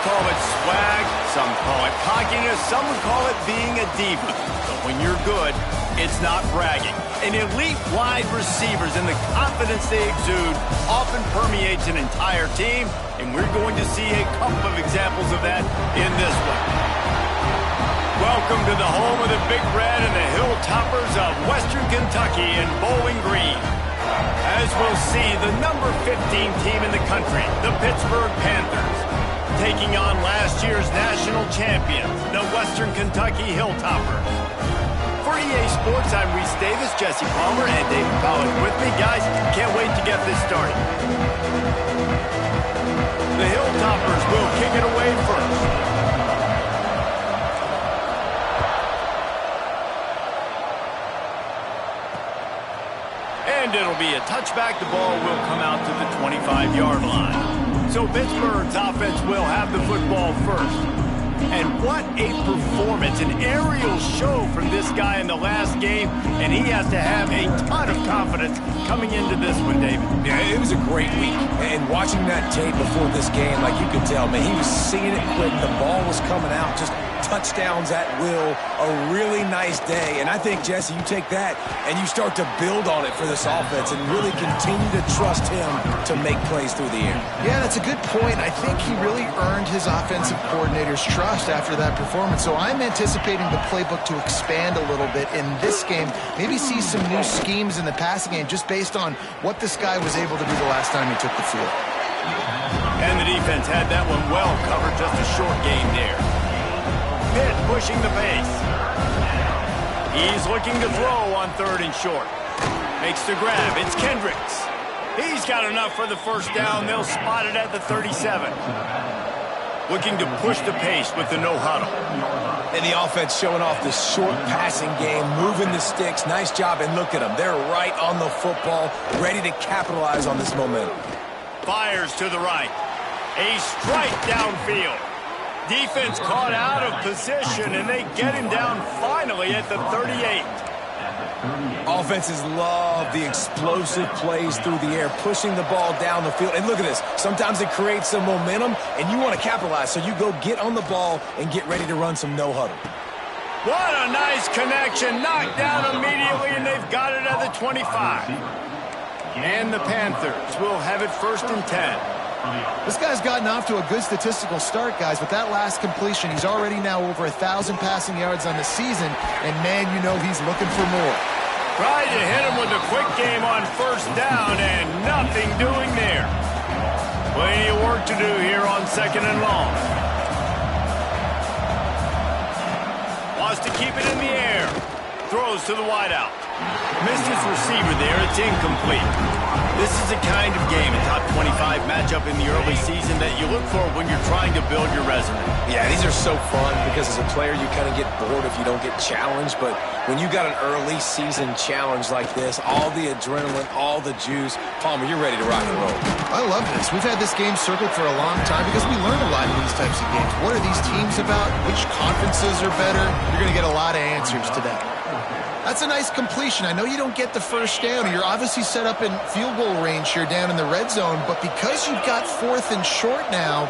call it swag, some call it cockiness, some would call it being a diva. But when you're good, it's not bragging. An elite wide receivers and the confidence they exude often permeates an entire team, and we're going to see a couple of examples of that in this one. Welcome to the home of the Big Red and the Hilltoppers of Western Kentucky in Bowling Green. As we'll see, the number 15 team in the country, the Pittsburgh Panthers, taking on last year's national champions, the Western Kentucky Hilltoppers. For EA Sports, I'm Reese Davis, Jesse Palmer, and David Pollack with me. Guys, can't wait to get this started. The Hilltoppers will kick it away first. And it'll be a touchback. The ball will come out to the 25-yard line. So Pittsburgh's offense will have the football first. And what a performance, an aerial show from this guy in the last game, and he has to have a ton of confidence coming into this one, David. Yeah, it was a great week, and watching that tape before this game, like you could tell, man, he was seeing it quick, the ball was coming out, just touchdowns at will, a really nice day. And I think, Jesse, you take that and you start to build on it for this offense and really continue to trust him to make plays through the air. Yeah, that's a good point. I think he really earned his offensive coordinator's trust after that performance. So I'm anticipating the playbook to expand a little bit in this game, maybe see some new schemes in the passing game just based on what this guy was able to do the last time he took the field. And the defense had that one well covered, just a short game there. Pitt pushing the pace. He's looking to throw on 3rd and short. Makes the grab. It's Kendricks. He's got enough for the first down. They'll spot it at the 37. Looking to push the pace with the no huddle. And the offense showing off the short passing game, moving the sticks. Nice job, and look at them. They're right on the football, ready to capitalize on this momentum. Fires to the right. A strike downfield. Defense caught out of position, and they get him down finally at the 38. Offenses love the explosive plays through the air, pushing the ball down the field. And look at this. Sometimes it creates some momentum, and you want to capitalize. So you go get on the ball and get ready to run some no-huddle. What a nice connection. Knocked down immediately, and they've got it at the 25. And the Panthers will have it 1st and 10. This guy's gotten off to a good statistical start, guys. With that last completion, he's already now over 1,000 passing yards on the season, and man, you know he's looking for more. Tried to hit him with a quick game on 1st down, and nothing doing there. Plenty of work to do here on 2nd and long. Wants to keep it in the air. Throws to the wideout. Missed his receiver there. It's incomplete. This is the kind of game, a top 25 matchup in the early season that you look for when you're trying to build your resume. Yeah, these are so fun because as a player you kind of get bored if you don't get challenged. But when you got an early season challenge like this, all the adrenaline, all the juice, Palmer, you're ready to rock and roll. I love this. We've had this game circled for a long time because we learn a lot in these types of games. What are these teams about? Which conferences are better? You're going to get a lot of answers today. That's a nice completion. I know you don't get the first down. You're obviously set up in field goal range here down in the red zone, but because you've got 4th and short now,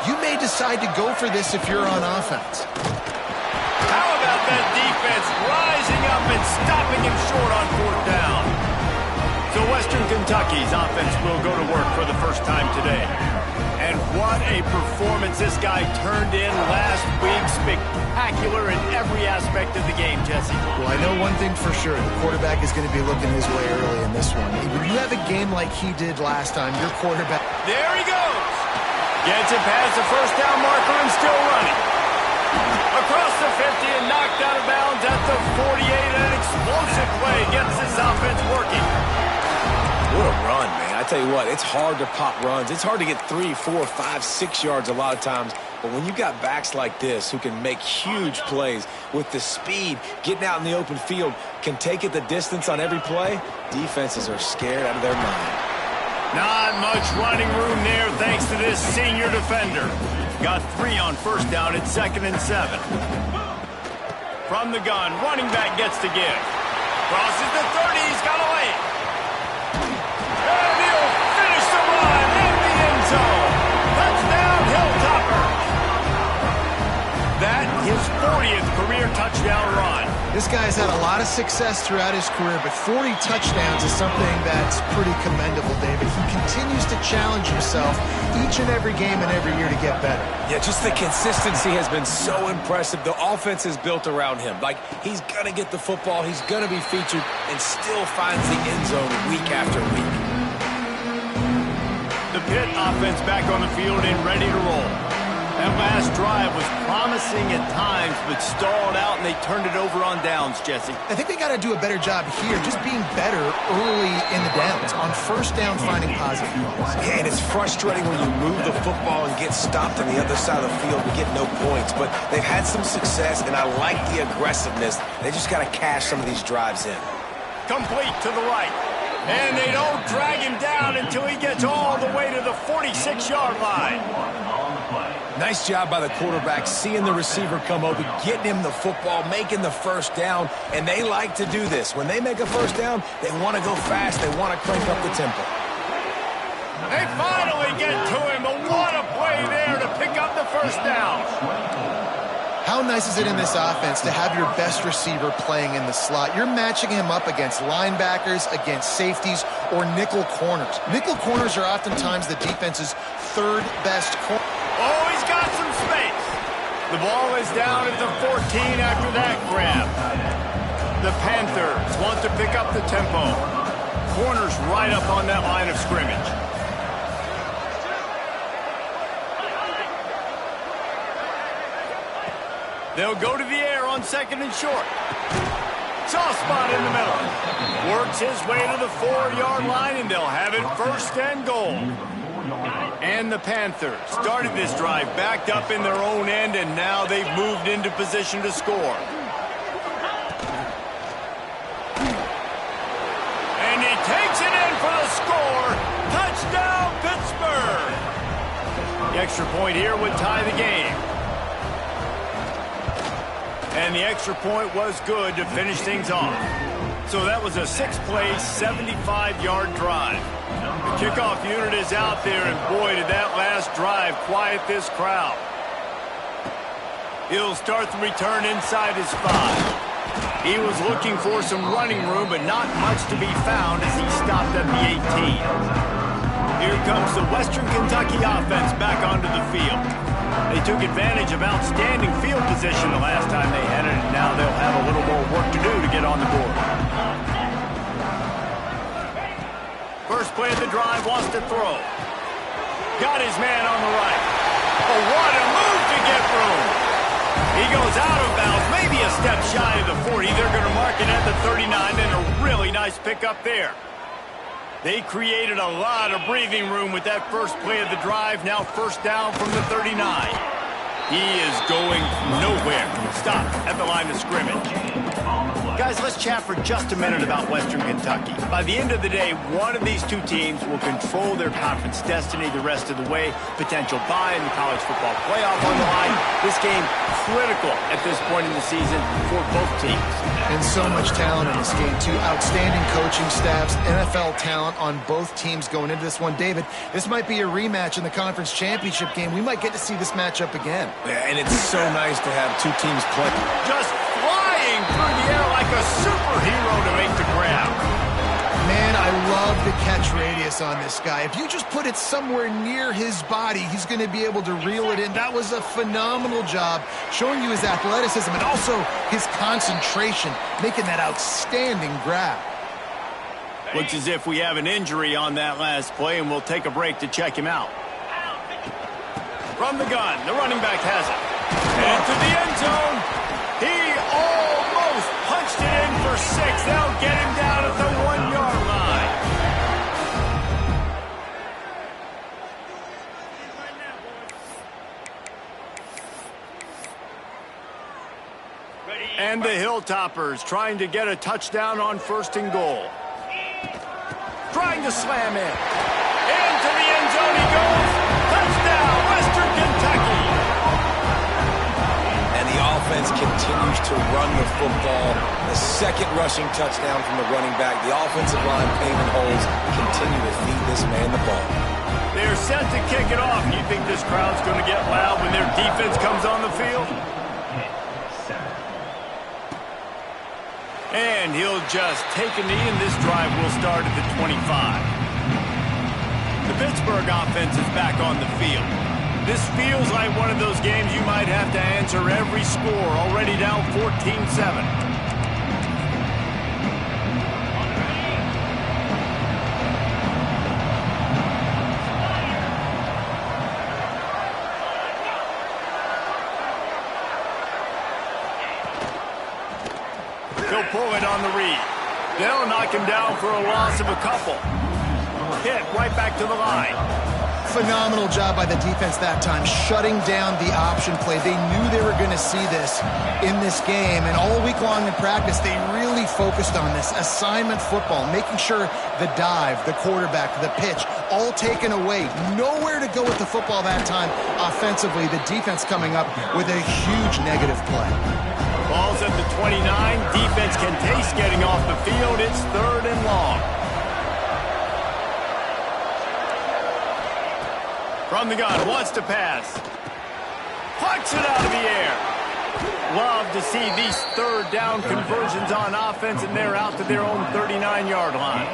you may decide to go for this if you're on offense. How about that defense rising up and stopping him short on 4th down? So Western Kentucky's offense will go to work for the first time today. And what a performance this guy turned in last week. Spectacular in every aspect of the game, Jesse. Well, I know one thing for sure. The quarterback is going to be looking his way early in this one. When you have a game like he did last time, your quarterback... There he goes. Gets it past the first down marker and still running. Across the 50 and knocked out of bounds at the 48. An explosive play gets this offense working. What a run, man. I tell you what, it's hard to pop runs. It's hard to get 3, 4, 5, 6 yards a lot of times. But when you got backs like this who can make huge plays with the speed, getting out in the open field, can take it the distance on every play, defenses are scared out of their mind. Not much running room there thanks to this senior defender. Got 3 on 1st down at 2nd and 7. From the gun, running back gets to give. Crosses the 30, he's got a lane. And he'll finish the run in the end zone. Touchdown, Hilltoppers. his 40th career touchdown run. This guy's had a lot of success throughout his career, but 40 touchdowns is something that's pretty commendable, David. He continues to challenge himself each and every game and every year to get better. Yeah, just the consistency has been so impressive. The offense is built around him. Like, he's going to get the football, he's going to be featured, and still finds the end zone week after week. The Pitt offense back on the field and ready to roll. That last drive was promising at times, but stalled out, and they turned it over on downs, Jesse. I think they got to do a better job here, just being better early in the downs, on first down finding positive points. Yeah, and it's frustrating when you move the football and get stopped on the other side of the field and get no points, but they've had some success, and I like the aggressiveness. They just got to cash some of these drives in. Complete to the right. And they don't drag him down until he gets all the way to the 46-yard line. Nice job by the quarterback, seeing the receiver come over, getting him the football, making the first down, and they like to do this. When they make a first down, they want to go fast. They want to crank up the tempo. They finally get to him, but what a play there to pick up the first down. How nice is it in this offense to have your best receiver playing in the slot? You're matching him up against linebackers, against safeties, or nickel corners. Nickel corners are oftentimes the defense's third best corner. Oh, he's got some space. The ball is down at the 14 after that grab. The Panthers want to pick up the tempo. Corners right up on that line of scrimmage. They'll go to the air on second and short. Soft spot in the middle. Works his way to the 4-yard line, and they'll have it first and goal. And the Panthers started this drive backed up in their own end, and now they've moved into position to score. And he takes it in for the score. Touchdown, Pittsburgh. The extra point here would tie the game. And the extra point was good to finish things off. So that was a 6-play, 75-yard drive. The kickoff unit is out there, and boy, did that last drive quiet this crowd. He'll start the return inside his 5. He was looking for some running room, but not much to be found as he stopped at the 18. Here comes the Western Kentucky offense back onto the field. They took advantage of outstanding field position the last time they had it, and now they'll have a little more work to do to get on the board. First play of the drive, wants to throw. Got his man on the right. Oh, what a move to get room. He goes out of bounds, maybe a step shy of the 40. They're going to mark it at the 39, and a really nice pickup there. They created a lot of breathing room with that first play of the drive. Now first down from the 39. He is going nowhere. Stop at the line of scrimmage. Guys, let's chat for just a minute about Western Kentucky. By the end of the day, one of these two teams will control their conference destiny the rest of the way. Potential bye in the college football playoff on the line. This game critical at this point in the season for both teams. And so much talent in this game, too. Outstanding coaching staffs, NFL talent on both teams going into this one. David, this might be a rematch in the conference championship game. We might get to see this matchup again. Yeah, and it's so nice to have two teams play. Just flying through the air like a superhero to make the grab. Man, I love the catch radius on this guy. If you just put it somewhere near his body, he's going to be able to reel it in. That was a phenomenal job, showing you his athleticism and also his concentration, making that outstanding grab. Looks as if we have an injury on that last play, and we'll take a break to check him out. From the gun, the running back has it. And to the end zone. He almost punched it in for 6. They'll get him down at the 1-yard line. And the Hilltoppers trying to get a touchdown on first and goal. Trying to slam in. Into the end zone he goes. Touchdown, Western Kentucky. And the offense continues to run the football. The second rushing touchdown from the running back. The offensive line paving holes. Continue to feed this man the ball. They're set to kick it off. You think this crowd's going to get loud when their defense comes on the field? And he'll just take a knee, and this drive will start at the 25. The Pittsburgh offense is back on the field. This feels like one of those games you might have to answer every score, already down 14-7. He'll pull it on the read. They'll knock him down for a loss of a couple. Pitt right back to the line. Phenomenal job by the defense that time, shutting down the option play. They knew they were going to see this in this game, and all week long in practice, they really focused on this assignment football, making sure the dive, the quarterback, the pitch, all taken away. Nowhere to go with the football that time offensively. The defense coming up with a huge negative play. Ball's at the 29. Defense can taste getting off the field. It's 3rd and long. From the gun, wants to pass. Pucks it out of the air. Love to see these 3rd down conversions on offense, and they're out to their own 39-yard line.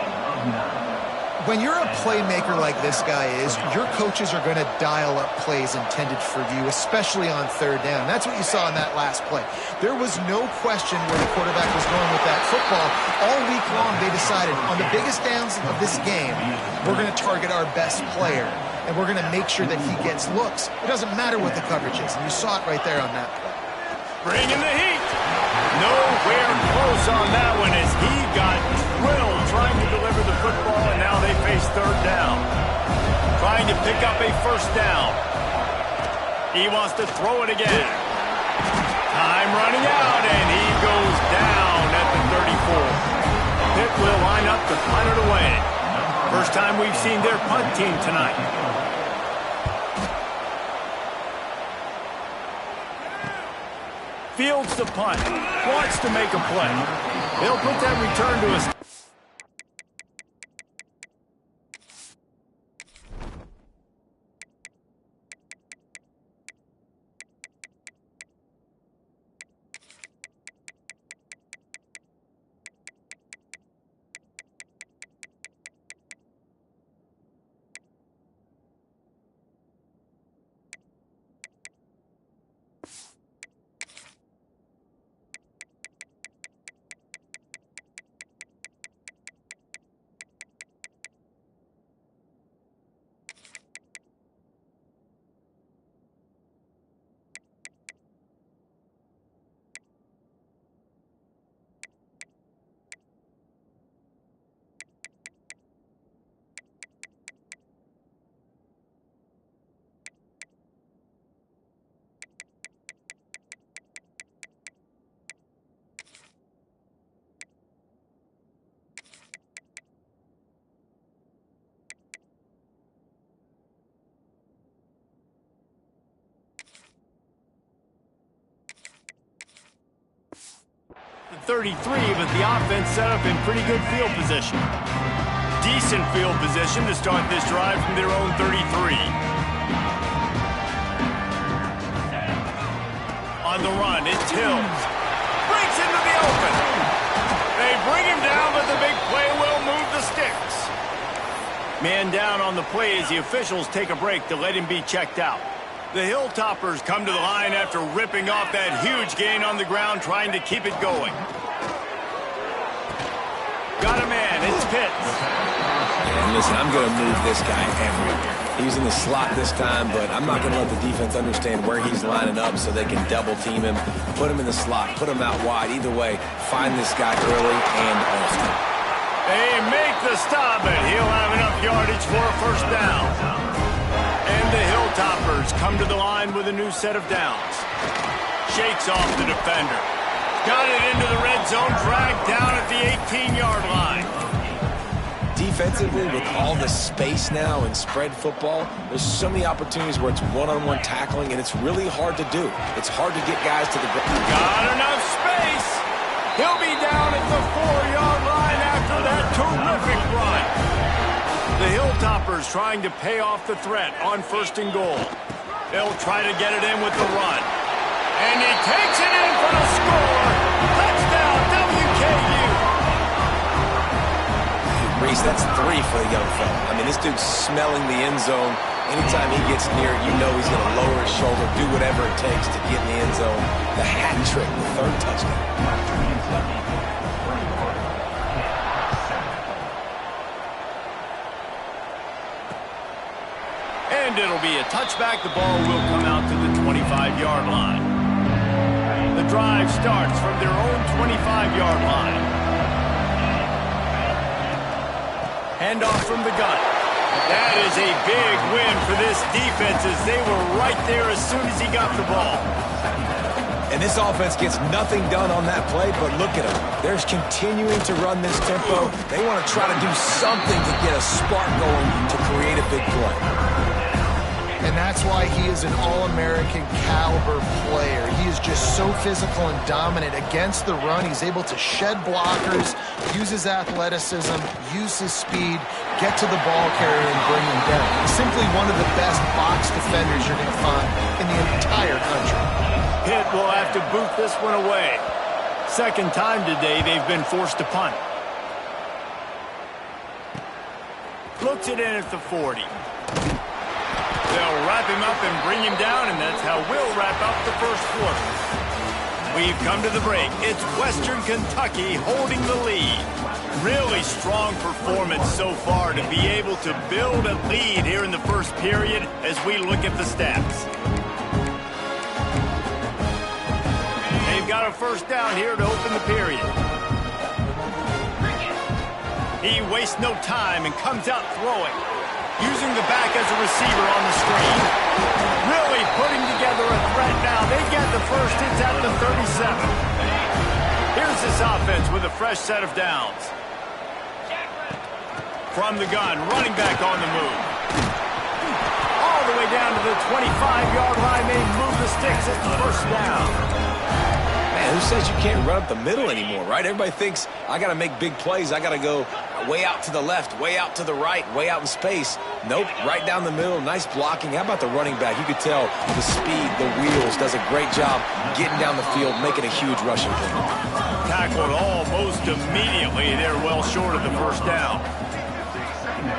When you're a playmaker like this guy is, your coaches are going to dial up plays intended for you, especially on 3rd down. That's what you saw in that last play. There was no question where the quarterback was going with that football. All week long, they decided on the biggest downs of this game, we're going to target our best player, and we're going to make sure that he gets looks. It doesn't matter what the coverage is, and you saw it right there on that play. Bringing the heat. Nowhere close on that one as he got drilled trying to deliver the football, and now they face 3rd down. Trying to pick up a 1st down. He wants to throw it again. Time running out, and he goes down at the 34. Pitt will line up to punt it away. First time we've seen their punt team tonight. Fields the punt. Wants to make a play. He'll put that return to his... The 33, but the offense set up in pretty good field position. Decent field position to start this drive from their own 33. On the run, it's Hills. Breaks into the open. They bring him down, but the big play will move the sticks. Man down on the play as the officials take a break to let him be checked out. The Hilltoppers come to the line after ripping off that huge gain on the ground, trying to keep it going. Got a man, it's Pitt. And listen, I'm going to move this guy everywhere. He's in the slot this time, but I'm not going to let the defense understand where he's lining up so they can double team him, put him in the slot, put him out wide. Either way, find this guy early and often. They make the stop, and he'll have enough yardage for a 1st down. And the Hilltoppers come to the line with a new set of downs. Shakes off the defender. Got it into the red zone, dragged down at the 18-yard line. Defensively, with all the space now and spread football, there's so many opportunities where it's one-on-one tackling, and it's really hard to do. It's hard to get guys to the ground. Got enough space. He'll be down at the 4-yard line after that terrific run. The Hilltoppers trying to pay off the threat on 1st and goal. They'll try to get it in with the run. And he takes it in for the score. Touchdown, WKU. for the young fella. I mean, this dude's smelling the end zone. Anytime he gets near it, you know he's going to lower his shoulder, do whatever it takes to get in the end zone. The hat trick, the third touchdown. And it'll be a touchback. The ball will come out to the 25-yard line. The drive starts from their own 25-yard line. Handoff from the gun. That is a big win for this defense as they were right there as soon as he got the ball. And this offense gets nothing done on that play, but look at them. They're continuing to run this tempo. They want to try to do something to get a spark going to create a big play. And that's why he is an All-American caliber player. He is just so physical and dominant against the run. He's able to shed blockers, use his athleticism, use his speed, get to the ball carrier and bring him down. He's simply one of the best box defenders you're going to find in the entire country. Pitt will have to boot this one away. Second time today they've been forced to punt. Looks it in at the 40. They'll wrap him up and bring him down, and that's how we'll wrap up the first quarter. We've come to the break. It's Western Kentucky holding the lead. Really strong performance so far to be able to build a lead here in the first period as we look at the stats. They've got a first down here to open the period. He wastes no time and comes out throwing. Using the back as a receiver on the screen. Really putting together a threat now. They get the first. It's at the 37. Here's this offense with a fresh set of downs. From the gun, running back on the move. All the way down to the 25-yard line. They move the sticks at the first down. Man, who says you can't run up the middle anymore, right? Everybody thinks, I got to make big plays. I got to go way out to the left, way out to the right, way out in space. Nope, right down the middle, nice blocking. How about the running back? You could tell the speed, the wheels, does a great job getting down the field, making a huge rushing play. Tackled almost immediately. They're well short of the first down.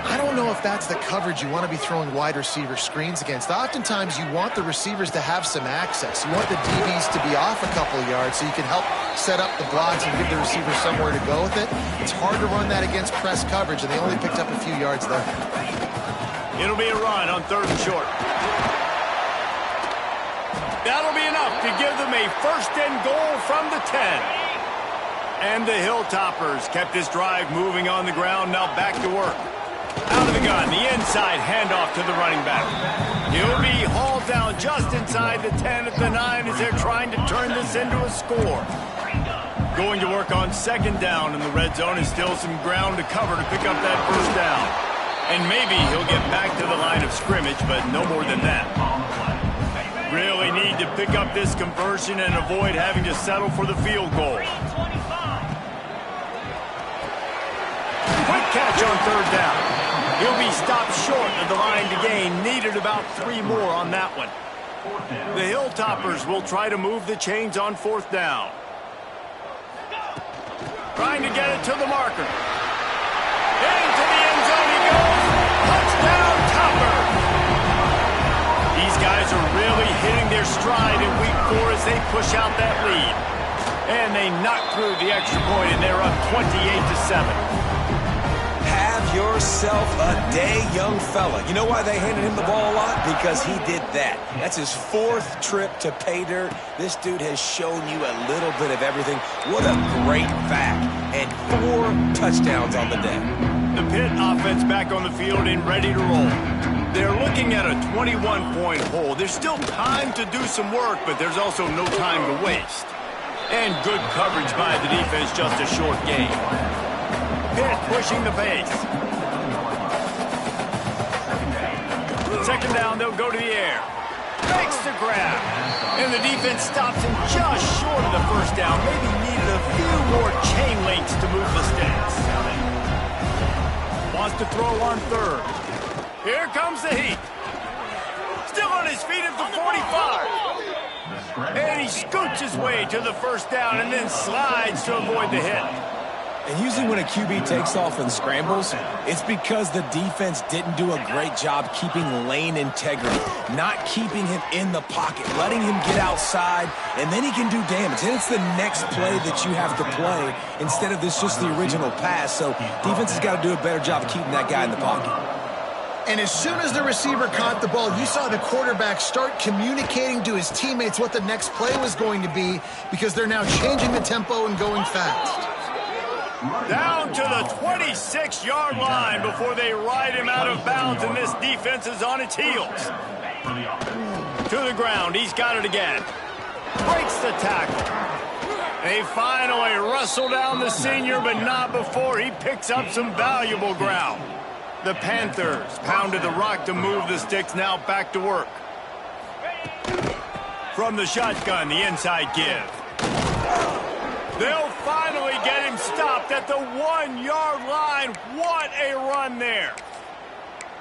I don't know if that's the coverage you want to be throwing wide receiver screens against. Oftentimes, you want the receivers to have some access. You want the DBs to be off a couple of yards so you can help set up the blocks and give the receiver somewhere to go with it. It's hard to run that against press coverage, and they only picked up a few yards there. It'll be a run on 3rd and short. That'll be enough to give them a first and goal from the 10. And the Hilltoppers kept this drive moving on the ground. Now back to work. Out of the gun, the inside handoff to the running back. He'll be hauled down just inside the 10 at the 9 as they're trying to turn this into a score. Going to work on 2nd down in the red zone and still some ground to cover to pick up that first down. And maybe he'll get back to the line of scrimmage, but no more than that. Really need to pick up this conversion and avoid having to settle for the field goal. Quick catch on 3rd down. He'll be stopped short of the line to gain. Needed about 3 more on that one. The Hilltoppers will try to move the chains on 4th down. Trying to get it to the marker. Into the end zone he goes. Touchdown, Topper. These guys are really hitting their stride in week 4 as they push out that lead. And they knock through the extra point, and they're up 28-7. Have yourself a day, young fella. You know why they handed him the ball a lot? Because he did that. That's his 4th trip to pay dirt. This dude has shown you a little bit of everything. What a great fact. And 4 touchdowns on the day. The Pitt offense back on the field and ready to roll. They're looking at a 21-point hole. There's still time to do some work, but there's also no time to waste. And good coverage by the defense, just a short game. Pitt pushing the pace. 2nd down, they'll go to the air. Makes the grab. And the defense stops him just short of the first down. Maybe needed a few more chain links to move the sticks. Wants to throw on 3rd. Here comes the heat. Still on his feet at the 45. And he scoots his way to the first down and then slides to avoid the hit. And usually when a QB takes off and scrambles, it's because the defense didn't do a great job keeping lane integrity, not keeping him in the pocket, letting him get outside, and then he can do damage. And it's the next play that you have to play instead of this just the original pass. So defense has got to do a better job of keeping that guy in the pocket. And as soon as the receiver caught the ball, you saw the quarterback start communicating to his teammates what the next play was going to be, because they're now changing the tempo and going fast. Down to the 26-yard line before they ride him out of bounds, and this defense is on its heels. To the ground, he's got it again. Breaks the tackle. They finally wrestle down the senior, but not before he picks up some valuable ground. The Panthers pounded the rock to move the sticks, now back to work. From the shotgun, the inside give. They'll finally get him stopped at the 1-yard line. What a run there.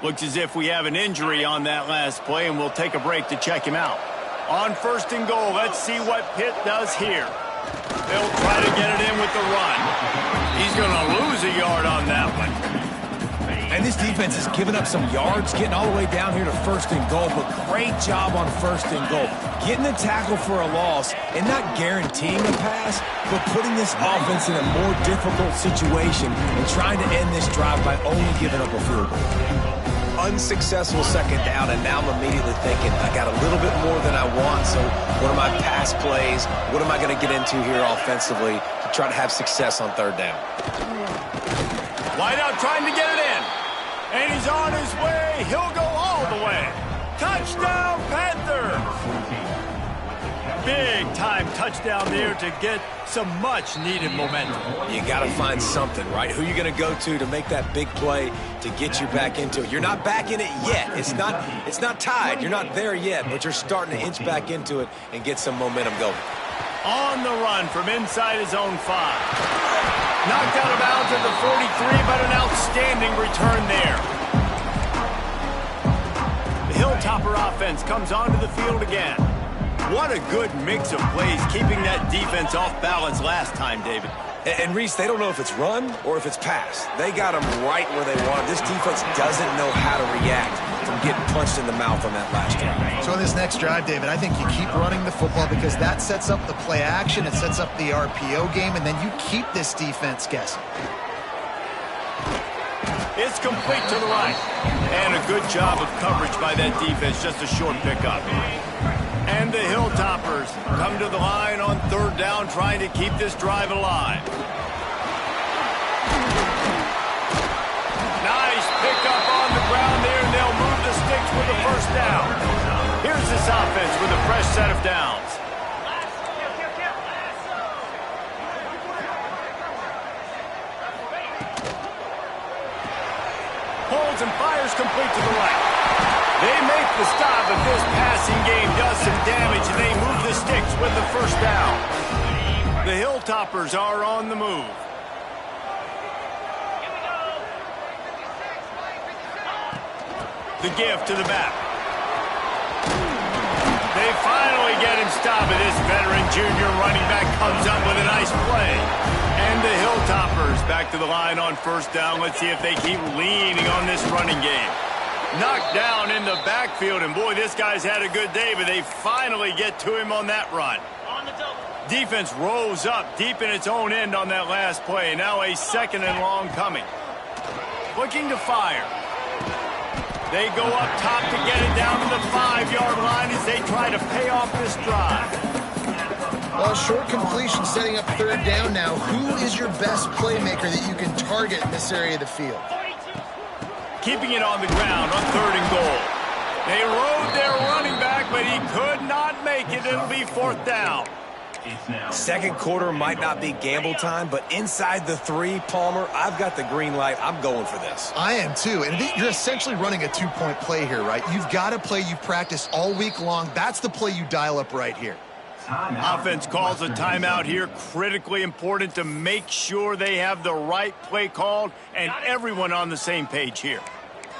Looks as if we have an injury on that last play, and we'll take a break to check him out. On 1st and goal, let's see what Pitt does here. They'll try to get it in with the run. He's going to lose a yard on that one. And this defense has given up some yards, getting all the way down here to 1st and goal, but great job on 1st and goal. Getting the tackle for a loss and not guaranteeing a pass, but putting this offense in a more difficult situation and trying to end this drive by only giving up a field goal. Unsuccessful 2nd down, and now I'm immediately thinking, I got a little bit more than I want, so what are my pass plays? What am I going to get into here offensively to try to have success on 3rd down? Wide out trying to get it in. And he's on his way. He'll go all the way. Touchdown, Panthers! Big-time touchdown there to get some much-needed momentum. You got to find something, right? Who are you going to go to make that big play to get you back into it? You're not back in it yet. It's not tied. You're not there yet, but you're starting to inch back into it and get some momentum going. On the run from inside his own 5. Knocked out of bounds at the 43, but an outstanding return there. The Hilltopper offense comes onto the field again. What a good mix of plays, keeping that defense off balance last time, David. And Reese, they don't know if it's run or if it's pass. They got them right where they want. This defense doesn't know how to react from getting punched in the mouth on that last drive. So in this next drive, David, I think you keep running the football because that sets up the play action, it sets up the RPO game, and then you keep this defense guessing. It's complete to the right. And a good job of coverage by that defense, just a short pickup. And the Hilltoppers come to the line on 3rd down, trying to keep this drive alive. Nice pickup on the ground there, and they'll move the sticks with the 1st down. Here's this offense with a fresh set of downs. Holds and fires complete to the right. They make the stop, but this passing game does some damage, and they move the sticks with the 1st down. The Hilltoppers are on the move. The give to the back. They finally get him stopped, and this veteran junior running back comes up with a nice play. And the Hilltoppers back to the line on 1st down. Let's see if they keep leaning on this running game. Knocked down in the backfield, and boy, this guy's had a good day, but they finally get to him on that run. Defense rose up deep in its own end on that last play. Now a 2nd and long coming. Looking to fire. They go up top to get it down to the 5-yard line as they try to pay off this drive. Well, short completion setting up 3rd down now. Who is your best playmaker that you can target in this area of the field? Keeping it on the ground on 3rd and goal. They rode their running back, but he could not make it. It'll be 4th down. 2nd quarter might not be gamble time, but inside the 3, Palmer, I've got the green light. I'm going for this. I am too, and you're essentially running a 2-point play here, right? You've got a play you've practiced all week long. That's the play you dial up right here. Offense calls a timeout here. Critically important to make sure they have the right play called and everyone on the same page here.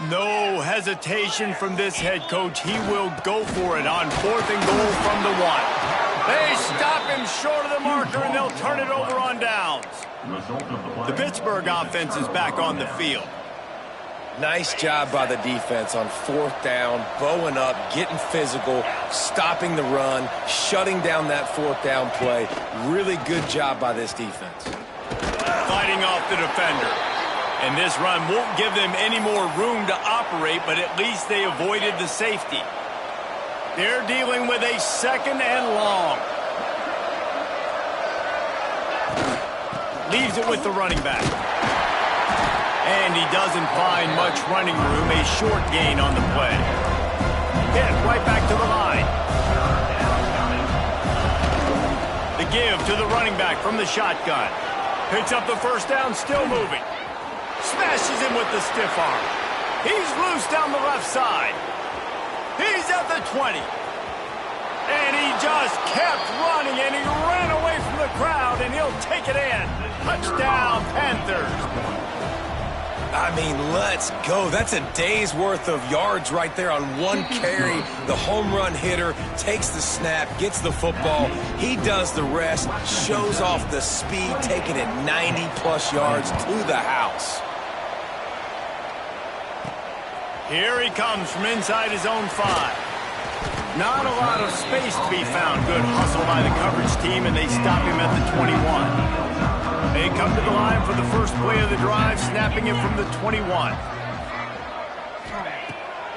No hesitation from this head coach. He will go for it on 4th and goal from the 1. They stop him short of the marker, and they'll turn it over on downs. The Pittsburgh offense is back on the field. Nice job by the defense on 4th down, bowing up, getting physical, stopping the run, shutting down that 4th down play. Really good job by this defense. Fighting off the defender. And this run won't give them any more room to operate, but at least they avoided the safety. They're dealing with a 2nd and long. Leaves it with the running back. And he doesn't find much running room. A short gain on the play. Pitt right back to the line. The give to the running back from the shotgun. Picks up the 1st down, still moving. Smashes him with the stiff arm. He's loose down the left side. He's at the 20. And he just kept running, and he ran away from the crowd, and he'll take it in. Touchdown, Panthers. I mean, let's go. That's a day's worth of yards right there on one carry. The home run hitter takes the snap, gets the football. He does the rest, shows off the speed, taking it 90-plus yards to the house. Here he comes from inside his own 5. Not a lot of space to be found. Good hustle by the coverage team, and they stop him at the 21. They come to the line for the first play of the drive, snapping it from the 21.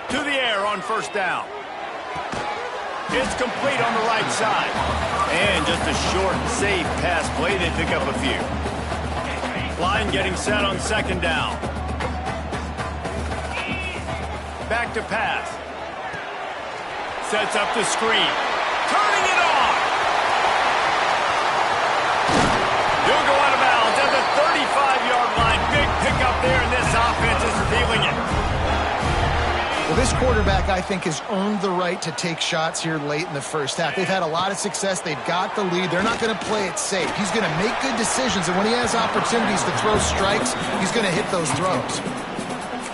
To the air on 1st down. It's complete on the right side. And just a short, safe pass play. They pick up a few. Line getting set on 2nd down. Back to pass. Sets up the screen. Turning it on. He'll go out of bounds at the 35-yard line. Big pickup there, and this offense is feeling it. Well, this quarterback, I think, has earned the right to take shots here late in the 1st half. They've had a lot of success. They've got the lead. They're not going to play it safe. He's going to make good decisions, and when he has opportunities to throw strikes, he's going to hit those throws.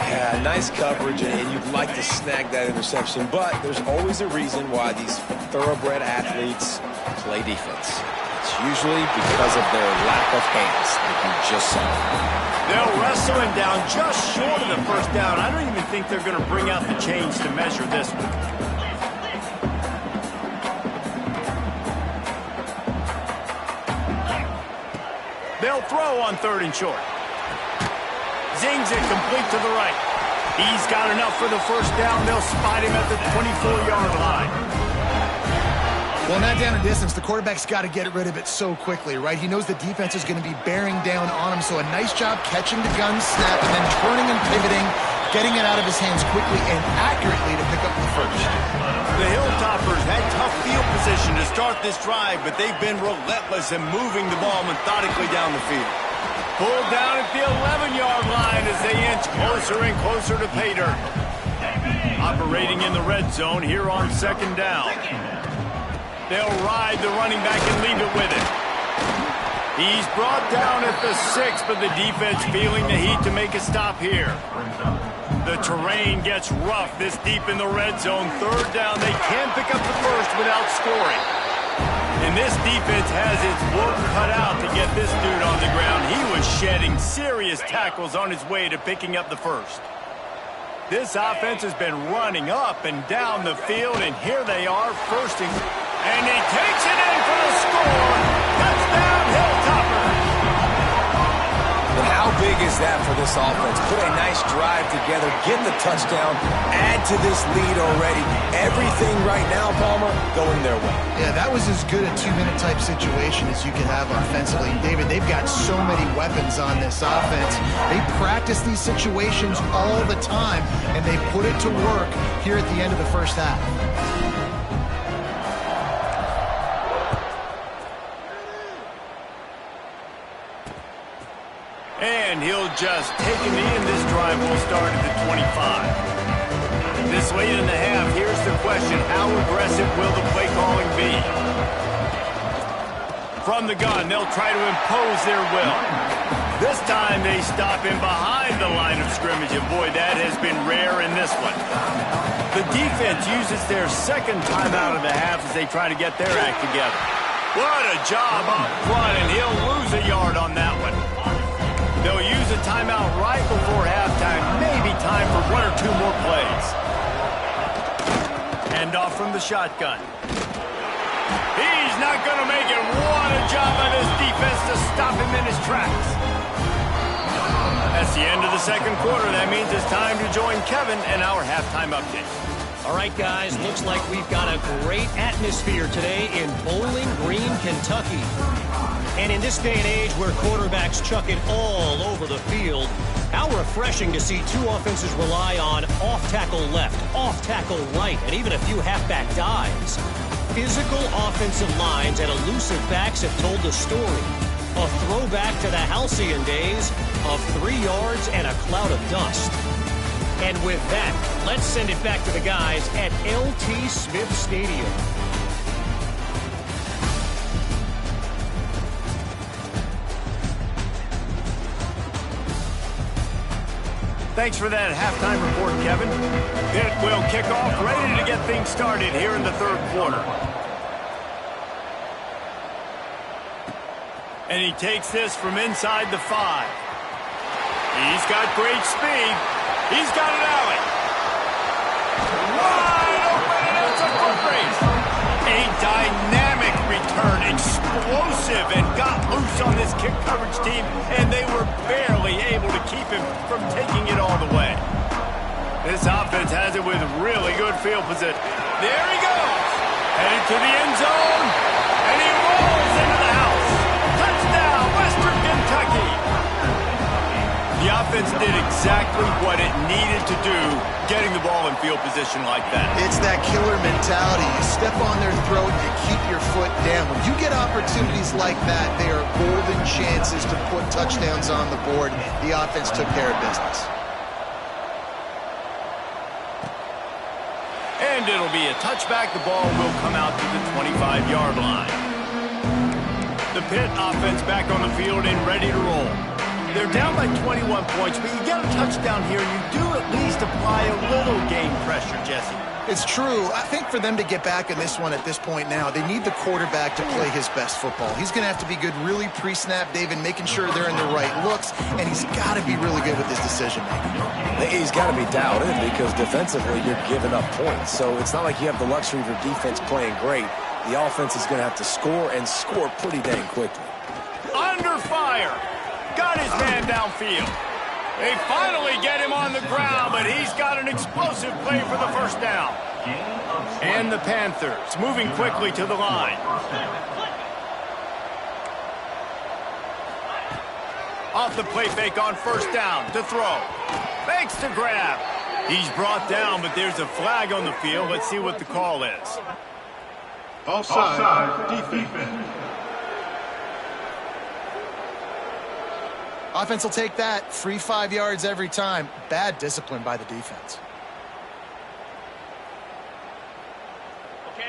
Yeah, nice coverage, and you'd like to snag that interception, but there's always a reason why these thoroughbred athletes play defense. It's usually because of their lack of hands, like you just said. They'll wrestle him down just short of the 1st down. I don't even think they're going to bring out the chains to measure this one. They'll throw on 3rd and short. Zings it complete to the right. He's got enough for the 1st down. They'll spot him at the 24-yard line. Well, in that down and distance, the quarterback's got to get rid of it so quickly, right? He knows the defense is going to be bearing down on him, so a nice job catching the gun snap and then turning and pivoting, getting it out of his hands quickly and accurately to pick up the 1st. The Hilltoppers had tough field position to start this drive, but they've been relentless in moving the ball methodically down the field. Pulled down at the 11-yard line as they inch closer and closer to pay dirt. Operating in the red zone here on 2nd down. They'll ride the running back and leave it with him. He's brought down at the 6, but the defense feeling the heat to make a stop here. The terrain gets rough this deep in the red zone. 3rd down, they can pick up the 1st without scoring. And this defense has its work cut out to get this dude on the ground. He was shedding serious tackles on his way to picking up the 1st. This offense has been running up and down the field, and here they are, 1st and he takes it in for the score. Touchdown, Hilltoppers. But how big is that for this offense? Put a nice drive together, get the touchdown, add to this lead already. Everything right now, Palmer, going their way. Yeah, that was as good a 2-minute type situation as you could have offensively. David, they've got so many weapons on this offense. They practice these situations all the time, and they put it to work here at the end of the 1st half. And he'll just take a knee, and this drive will start at the 25. This late in the half, here's the question: how aggressive will the play calling be? From the gun, they'll try to impose their will. This time they stop him behind the line of scrimmage, and boy, that has been rare in this one. The defense uses their second timeout of the half as they try to get their act together. What a job up front, and he'll lose a yard on that one. They'll use a timeout right before halftime, maybe time for one or two more plays. Hand off from the shotgun. He's not going to make it. What a job by this defense to stop him in his tracks. That's the end of the second quarter. That means it's time to join Kevin and our halftime update. All right, guys, looks like we've got a great atmosphere today in Bowling Green, Kentucky. And in this day and age where quarterbacks chuck it all over the field, how refreshing to see two offenses rely on off-tackle left, off-tackle right, and even a few halfback dives. Physical offensive lines and elusive backs have told the story. A throwback to the halcyon days of 3 yards and a cloud of dust. And with that, let's send it back to the guys at LT Smith Stadium. Thanks for that halftime report, Kevin. Pitt will kick off, ready to get things started here in the third quarter. And he takes this from inside the 5. He's got great speed. He's got an alley. Wide open, and it's a foot race. A dynamic return, explosive, and got loose on this kick coverage team, and they were barely able to keep him from taking it all the way. This offense has it with really good field position. There he goes. Headed to the end zone, and he rolls into the house. Touchdown, Western Kentucky. The offense did exactly what it needed to do, getting the ball in field position like that. It's that killer mentality. You step on their throat, you keep your foot down. When you get opportunities like that, they are golden chances to put touchdowns on the board. The offense took care of business. And it'll be a touchback. The ball will come out to the 25-yard line. The Pitt offense back on the field and ready to roll. They're down by 21 points, but you get a touchdown here, and you do at least apply a little game pressure, Jesse. It's true. I think for them to get back in this one at this point now, they need the quarterback to play his best football. He's going to have to be good really pre-snap, David, making sure they're in the right looks, and he's got to be really good with his decision-making. He's got to be dialed in because defensively you're giving up points. So it's not like you have the luxury of your defense playing great. The offense is going to have to score and score pretty dang quickly. Under fire. Got his man downfield. They finally get him on the ground, but he's got an explosive play for the first down. And the Panthers moving quickly to the line. Off the play fake on first down to throw. Fakes to grab. He's brought down, but there's a flag on the field. Let's see what the call is. Offside, defense. Offense will take that. Free 5 yards every time. Bad discipline by the defense.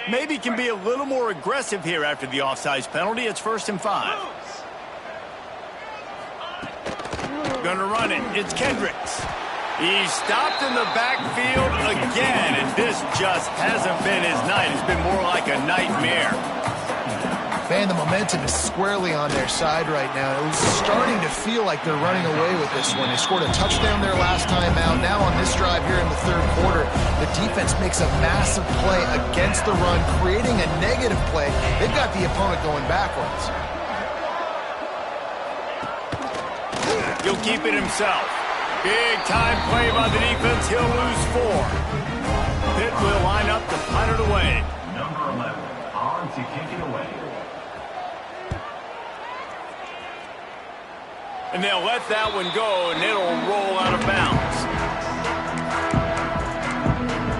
Maybe can be a little more aggressive here after the offsides penalty. It's 1st and 5. Gonna run it. It's Kendricks. He's stopped in the backfield again, and this just hasn't been his night. It's been more like a nightmare. Man, the momentum is squarely on their side right now. It was starting to feel like they're running away with this one. They scored a touchdown their last time out. Now on this drive here in the third quarter, the defense makes a massive play against the run, creating a negative play. They've got the opponent going backwards. He'll keep it himself. Big time play by the defense. He'll lose 4. Pitt will line up to punt it away. Number 11 on to kick it away. And they'll let that one go, and it'll roll out of bounds.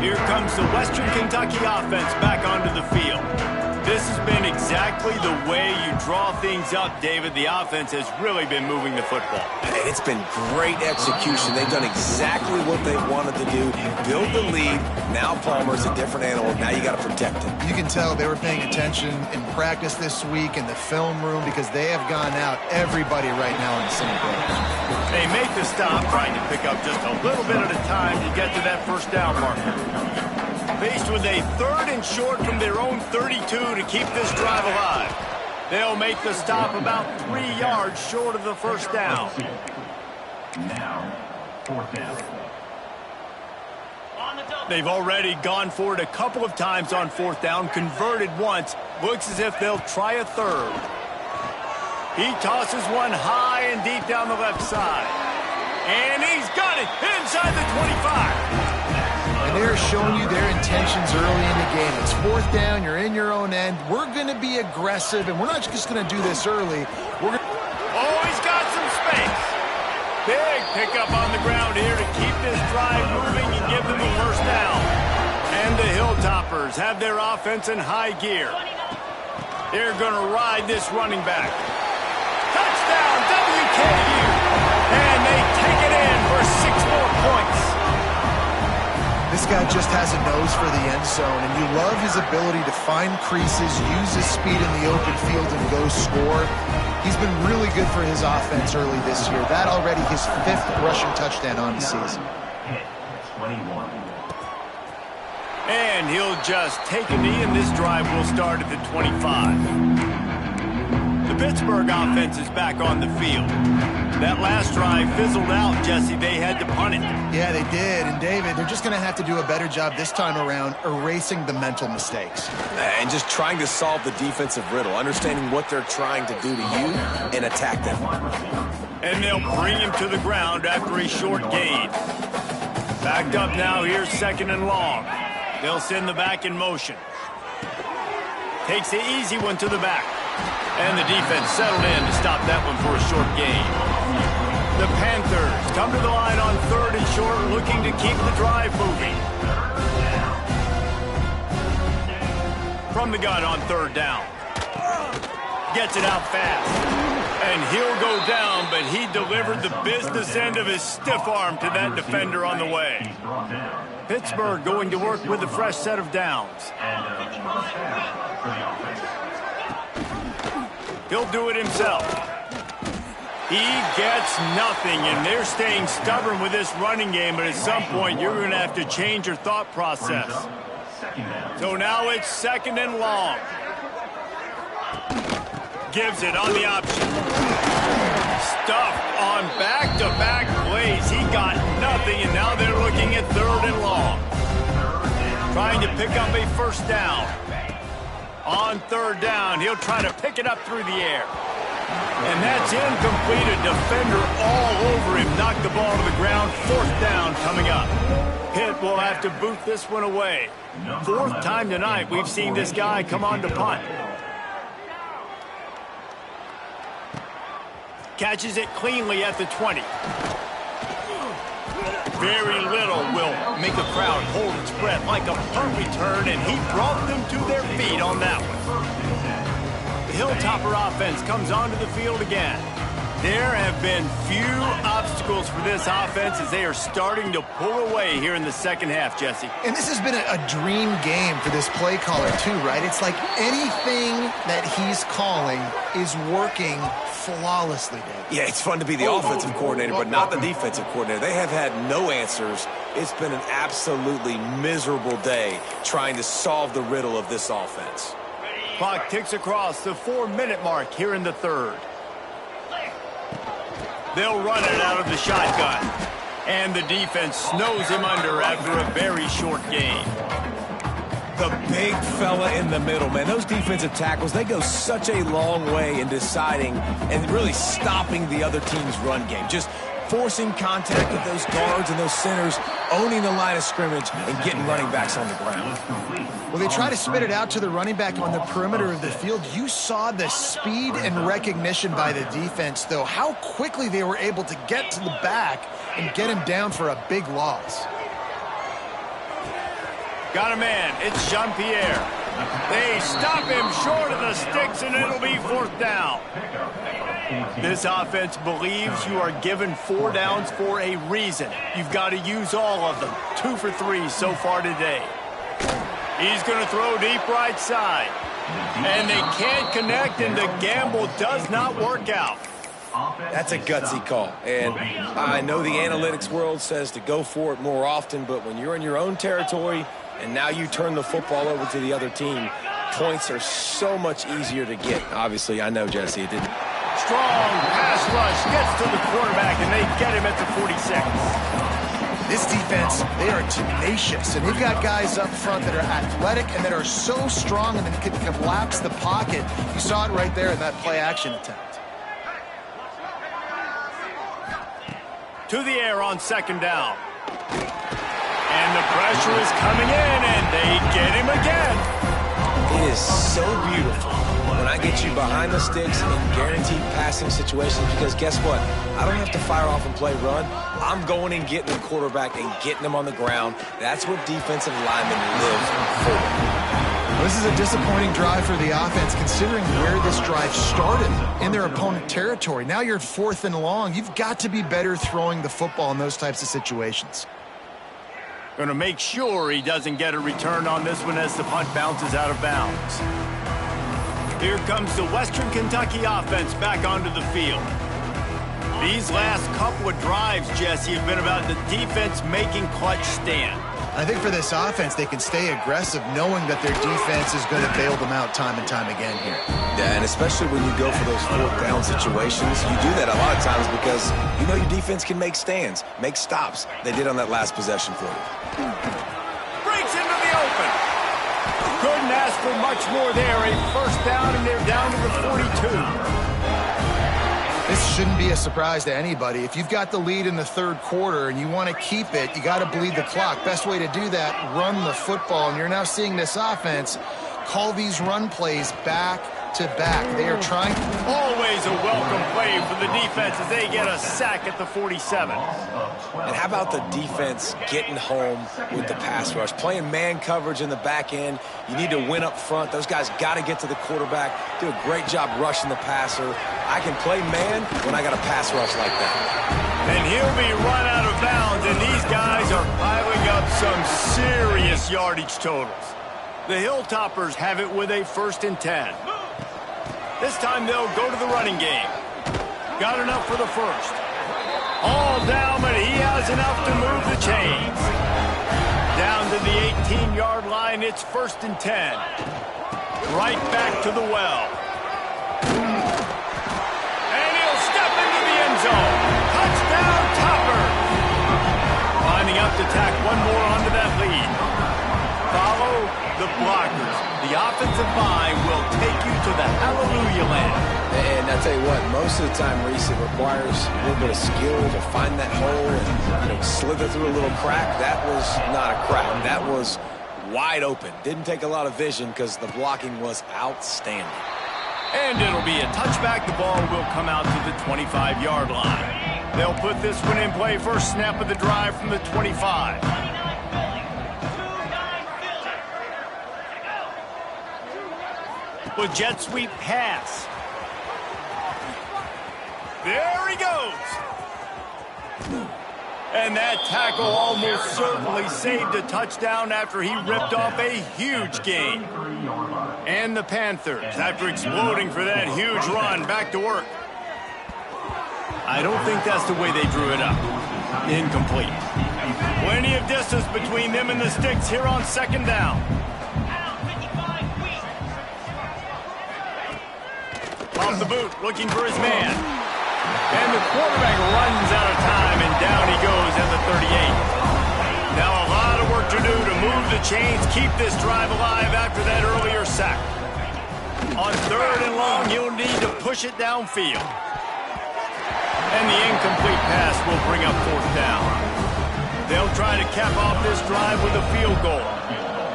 Here comes the Western Kentucky offense back onto the field. This has been exactly the way you draw things up, David. The offense has really been moving the football. And it's been great execution. They've done exactly what they wanted to do. Build the lead. Now Palmer's a different animal. Now you got to protect him. You can tell they were paying attention in practice this week in the film room because they have gone out everybody right now on the same page. They make the stop, trying to pick up just a little bit at a time to get to that first down marker. Faced with a 3rd and short from their own 32 to keep this drive alive. They'll make the stop about 3 yards short of the first down. Now, 4th down. They've already gone for it a couple of times on 4th down, converted once. Looks as if they'll try a 3rd. He tosses one high and deep down the left side. And he's got it inside the 25. And they're showing you their intentions early in the game. It's 4th down, you're in your own end. We're going to be aggressive, and we're not just going to do this early. Oh, he's got some space. Big pickup on the ground here to keep this drive moving and give them the first down. And the Hilltoppers have their offense in high gear. They're going to ride this running back. Touchdown, WKU. And they take it in for 6 more points. This guy just has a nose for the end zone, and you love his ability to find creases, use his speed in the open field, and go score. He's been really good for his offense early this year. That already his 5th rushing touchdown on the season. Pitt, 21. And he'll just take a knee, and this drive will start at the 25. The Pittsburgh offense is back on the field. That last drive fizzled out, Jesse. They had to punt it. Yeah, they did. And, David, they're just going to have to do a better job this time around erasing the mental mistakes. And just trying to solve the defensive riddle, understanding what they're trying to do to you and attack them. And they'll bring him to the ground after a short gain. Backed up now, here's 2nd and long. They'll send the back in motion. Takes the easy one to the back. And the defense settled in to stop that one for a short gain. The Panthers come to the line on 3rd and short, looking to keep the drive moving. From the gun on 3rd down. Gets it out fast. And he'll go down, but he delivered the business end of his stiff arm to that defender on the way. He's brought down. Pittsburgh going to work with a fresh set of downs. And first down for the offense. He'll do it himself. He gets nothing, and they're staying stubborn with this running game, but at some point you're going to have to change your thought process. Brings up 2nd down. So now it's 2nd and long. Gives it on the option. Stuffed on back-to-back plays. He got nothing, and now they're looking at 3rd and long. Trying to pick up a first down. On 3rd down, he'll try to pick it up through the air. And that's incomplete. A defender all over him. Knocked the ball to the ground. 4th down coming up. Pitt will have to boot this one away. 4th time tonight we've seen this guy come on to punt. Catches it cleanly at the 20. Very little will make a crowd hold its breath like a punt return, and he brought them to their feet on that one. The Hilltopper offense comes onto the field again. There have been few obstacles for this offense as they are starting to pull away here in the 2nd half, Jesse. And this has been a dream game for this play caller, too, right? It's like anything that he's calling is working flawlessly, Dave. Yeah, it's fun to be the offensive coordinator, but not the defensive coordinator. They have had no answers. It's been an absolutely miserable day trying to solve the riddle of this offense. Clock ticks across the 4-minute mark here in the 3rd. They'll run it out of the shotgun. And the defense snows him under after a very short gain. The big fella in the middle, man. Those defensive tackles, they go such a long way in deciding and really stopping the other team's run game. Just forcing contact with those guards and those centers, owning the line of scrimmage, and getting running backs on the ground. Well, they try to spit it out to the running back on the perimeter of the field. You saw the speed and recognition by the defense, though, how quickly they were able to get to the back and get him down for a big loss. Got a man. It's Jean-Pierre. They stop him short of the sticks, and it'll be 4th down. This offense believes you are given 4 downs for a reason. You've got to use all of them. 2 for 3 so far today. He's going to throw deep right side. And they can't connect, and the gamble does not work out. That's a gutsy call. And I know the analytics world says to go for it more often, but when you're in your own territory and now you turn the football over to the other team, points are so much easier to get. Obviously, I know, Jesse, it didn't. Strong pass rush gets to the quarterback, and they get him at the 46. This defense, they are tenacious, and they've got guys up front that are athletic and that are so strong and that can collapse the pocket. You saw it right there in that play-action attempt. To the air on 2nd down. And the pressure is coming in, and they get him again. It is so beautiful when I get you behind the sticks in guaranteed passing situations, because guess what? I don't have to fire off and play run. I'm going and getting the quarterback and getting him on the ground. That's what defensive linemen live for. Well, this is a disappointing drive for the offense, considering where this drive started in their opponent territory. Now you're 4th and long. You've got to be better throwing the football in those types of situations. Going to make sure he doesn't get a return on this one as the punt bounces out of bounds. Here comes the Western Kentucky offense back onto the field. These last couple of drives, Jesse, have been about the defense making clutch stand. I think for this offense, they can stay aggressive knowing that their defense is going to bail them out time and time again here. Yeah, and especially when you go for those 4th down situations, you do that a lot of times because you know your defense can make stands, make stops. They did on that last possession for you. Breaks into the open. Couldn't ask for much more there. A 1st down, and they're down to the 42. This shouldn't be a surprise to anybody. If you've got the lead in the 3rd quarter and you want to keep it, you got to bleed the clock. Best way to do that, run the football. And you're now seeing this offense call these run plays back to back. They are trying. Always a welcome play for the defense as they get a sack at the 47. And how about the defense getting home with the pass rush? Playing man coverage in the back end. You need to win up front. Those guys got to get to the quarterback. Do a great job rushing the passer. I can play man when I got a pass rush like that. And he'll be run out of bounds, and these guys are piling up some serious yardage totals. The Hilltoppers have it with a 1st and 10. This time they'll go to the running game. Got enough for the 1st. All down, but he has enough to move the chains. Down to the 18-yard line, it's 1st and 10. Right back to the well. And he'll step into the end zone. Touchdown, Topper. Lining up to tack one more onto that lead. Follow the blockers. The offensive line will take you to the hallelujah land. And I tell you what, most of the time, Reese, it requires a little bit of skill to find that hole and slither through a little crack. That was not a crack. That was wide open. Didn't take a lot of vision because the blocking was outstanding. And it'll be a touchback. The ball will come out to the 25-yard line. They'll put this one in play. First snap of the drive from the 25. With jet sweep pass. There he goes. And that tackle almost certainly saved a touchdown after he ripped off a huge gain. And the Panthers, after exploding for that huge run, back to work. I don't think that's the way they drew it up. Incomplete. Plenty of distance between them and the sticks here on 2nd down. Off the boot, looking for his man. And the quarterback runs out of time, and down he goes at the 38. Now a lot of work to do to move the chains, keep this drive alive after that earlier sack. On 3rd and long, you'll need to push it downfield. And the incomplete pass will bring up 4th down. They'll try to cap off this drive with a field goal.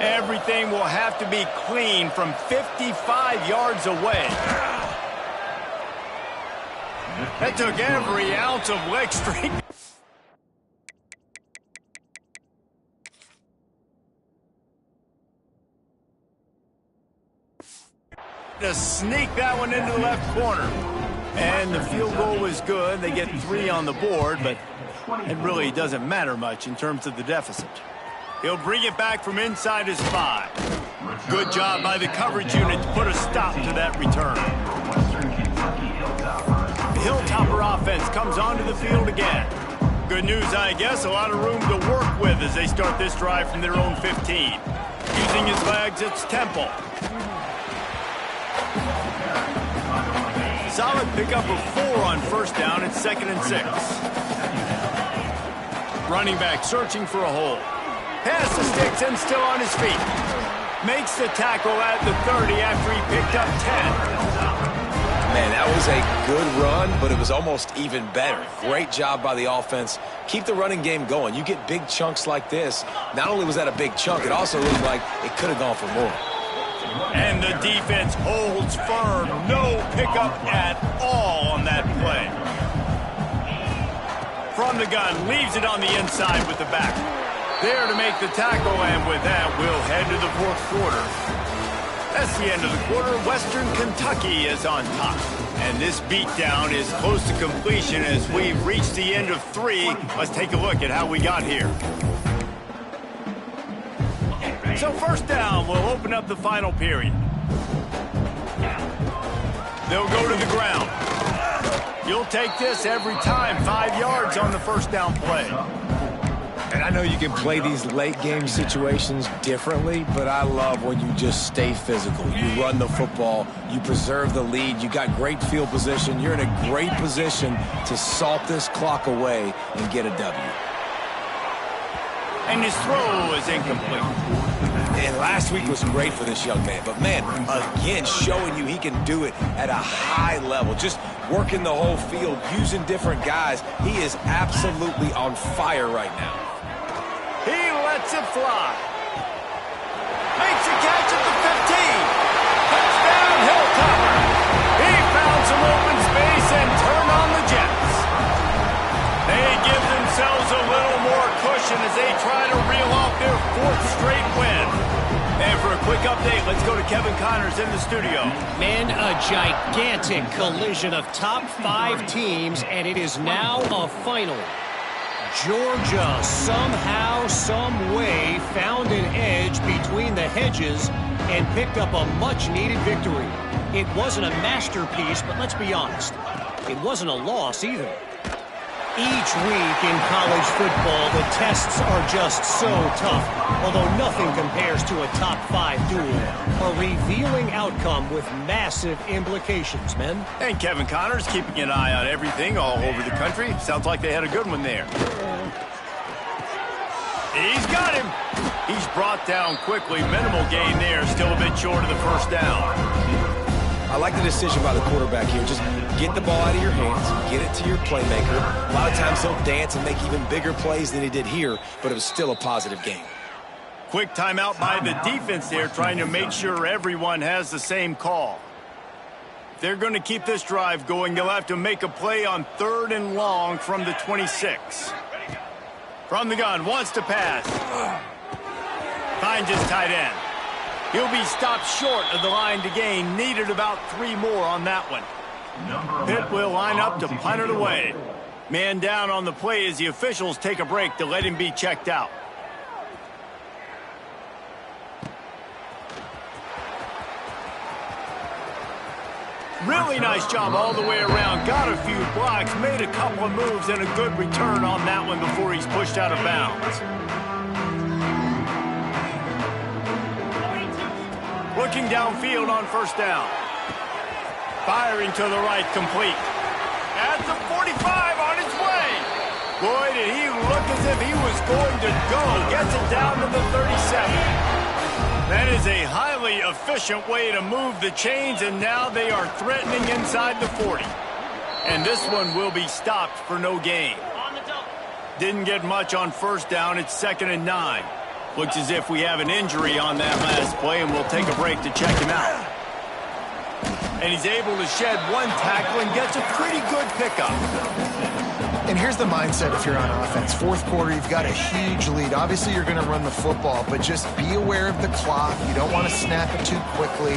Everything will have to be clean from 55 yards away. That took every ounce of leg strength. to sneak that one into the left corner. And the field goal was good. They get 3 on the board, but it really doesn't matter much in terms of the deficit. He'll bring it back from inside his 5. Good job by the coverage unit to put a stop to that return. The Hilltopper offense comes onto the field again. Good news, I guess, a lot of room to work with as they start this drive from their own 15. Using his legs, it's Temple. Solid pickup of 4 on first down. It's 2nd and 6. Running back searching for a hole. Pass the sticks and still on his feet. Makes the tackle at the 30 after he picked up 10. Man, that was a good run, but it was almost even better. Great job by the offense. Keep the running game going. You get big chunks like this. Not only was that a big chunk, it also looked like it could have gone for more. And the defense holds firm. No pickup at all on that play. From the gun, leaves it on the inside with the back. There to make the tackle, and with that, we'll head to the 4th quarter. That's the end of the quarter. Western Kentucky is on top. And this beatdown is close to completion as we've reached the end of 3. Let's take a look at how we got here. So first down, we'll open up the final period. They'll go to the ground. You'll take this every time. 5 yards on the first down play. And I know you can play these late game situations differently, but I love when you just stay physical. You run the football, you preserve the lead, you got great field position. You're in a great position to salt this clock away and get a W. And his throw is incomplete. And last week was great for this young man. But, man, again, showing you he can do it at a high level. Just working the whole field, using different guys. He is absolutely on fire right now. He lets it fly. Makes a catch at the 15. Touchdown, Hilltopper. He found some open space and turned on the Jets. They give themselves a little more cushion as they try to reel off their 4th straight win. And for a quick update, let's go to Kevin Connors in the studio. Man, a gigantic collision of top 5 teams, and it is now a final. Georgia somehow, some way found an edge between the hedges and picked up a much-needed victory. It wasn't a masterpiece, but let's be honest, it wasn't a loss either. Each week in college football, the tests are just so tough, although nothing compares to a top 5 duel. A revealing outcome with massive implications, men. And Kevin Connors keeping an eye on everything all over the country. Sounds like they had a good one there. He's got him. He's brought down quickly. Minimal gain there. Still a bit short of the first down. I like the decision by the quarterback here. Just get the ball out of your hands, get it to your playmaker. A lot of times he'll dance and make even bigger plays than he did here, but it was still a positive game. Quick timeout by the defense there, trying to make sure everyone has the same call. If they're going to keep this drive going, they'll have to make a play on 3rd and long from the 26. From the gun, wants to pass. Finds his tight end. He'll be stopped short of the line to gain. Needed about 3 more on that one. Pitt will line up to punt it away. Man down on the play as the officials take a break to let him be checked out. Really nice job all the way around. Got a few blocks, made a couple of moves, and a good return on that one before he's pushed out of bounds. Looking downfield on first down. Firing to the right, complete. At the 45, on his way. Boy, did he look as if he was going to go. Gets it down to the 37. That is a highly efficient way to move the chains, and now they are threatening inside the 40. And this one will be stopped for no gain. Didn't get much on first down. It's 2nd and 9. Looks as if we have an injury on that last play, and we'll take a break to check him out. And he's able to shed one tackle and gets a pretty good pickup. And here's the mindset if you're on offense. Fourth quarter, you've got a huge lead. Obviously, you're going to run the football, but just be aware of the clock. You don't want to snap it too quickly.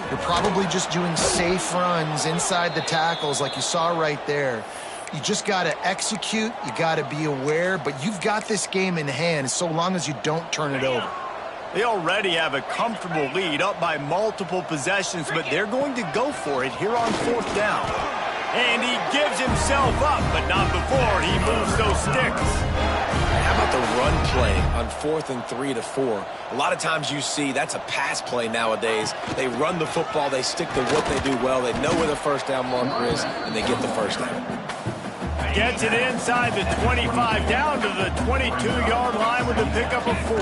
You're probably just doing safe runs inside the tackles like you saw right there. You just got to execute. You got to be aware, but you've got this game in hand so long as you don't turn it over. They already have a comfortable lead up by multiple possessions, but they're going to go for it here on fourth down. And he gives himself up, but not before he moves those sticks. How about the run play on 4th and 3 to 4? A lot of times you see that's a pass play nowadays. They run the football, they stick to what they do well, they know where the first down marker is, and they get the first down. Gets it inside the 25, down to the 22-yard line with the pickup of 4.